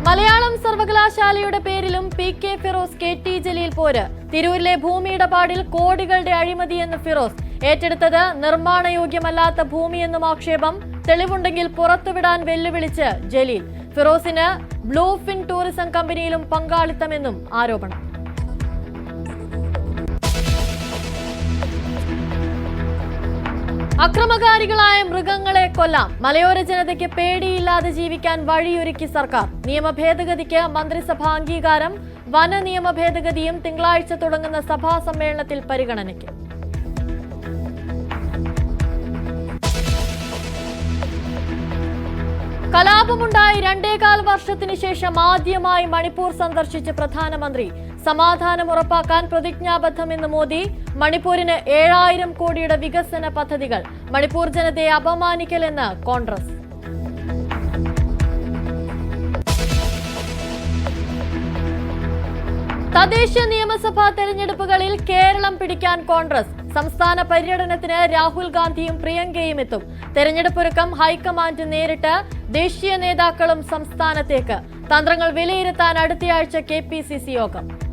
മലയാളം സർവകലാശാലയുടെ പേരിലും PK Firoz KT Jaleel പോര്. തിരൂരിലെ ഭൂമിയിടപാടിൽ കോടികളുടെ അഴിമതിയെന്ന് ഫിറോസ്. ഏറ്റെടുത്തത് നിർമ്മാണയോഗ്യമല്ലാത്ത ഭൂമിയെന്നും ആക്ഷേപം. തെളിവുണ്ടെങ്കിൽ പുറത്തുവിടാൻ വെല്ലുവിളിച്ച് ജലീൽ. ഫിറോസിന് ബ്ലൂഫിൻ ടൂറിസം കമ്പനിയിലും പങ്കാളിത്തമെന്നും ആരോപണം. അക്രമകാരികളായ മൃഗങ്ങളെ കൊല്ലാം. മലയോര ജനതയ്ക്ക് പേടിയില്ലാതെ ജീവിക്കാൻ വഴിയൊരുക്കി സർക്കാർ. നിയമ ഭേദഗതിക്ക് മന്ത്രിസഭാ അംഗീകാരം. വന നിയമ ഭേദഗതിയും തിങ്കളാഴ്ച തുടങ്ങുന്ന സഭാ സമ്മേളനത്തിൽ പരിഗണനയ്ക്ക്. കലാപമുണ്ടായി 2.25 വർഷത്തിനു ശേഷം ആദ്യമായി മണിപ്പൂർ സന്ദർശിച്ച് പ്രധാനമന്ത്രി. സമാധാനം ഉറപ്പാക്കാൻ പ്രതിജ്ഞാബദ്ധമെന്ന് മോദി. മണിപ്പൂരിന് 7000 കോടിയുടെ വികസന പദ്ധതികൾ. മണിപ്പൂർ ജനതയെ അപമാനിക്കലെന്ന് കോൺഗ്രസ്. തദ്ദേശ നിയമസഭാ തെരഞ്ഞെടുപ്പുകളിൽ കേരളം പിടിക്കാൻ കോൺഗ്രസ്. സംസ്ഥാന പര്യടനത്തിന് രാഹുൽ ഗാന്ധിയും പ്രിയങ്കയും എത്തും. തെരഞ്ഞെടുപ്പൊരുക്കം ഹൈക്കമാൻഡ് നേരിട്ട്. ദേശീയ നേതാക്കളും സംസ്ഥാനത്തേക്ക്. തന്ത്രങ്ങൾ വിലയിരുത്താൻ അടുത്തയാഴ്ച KPCC യോഗം.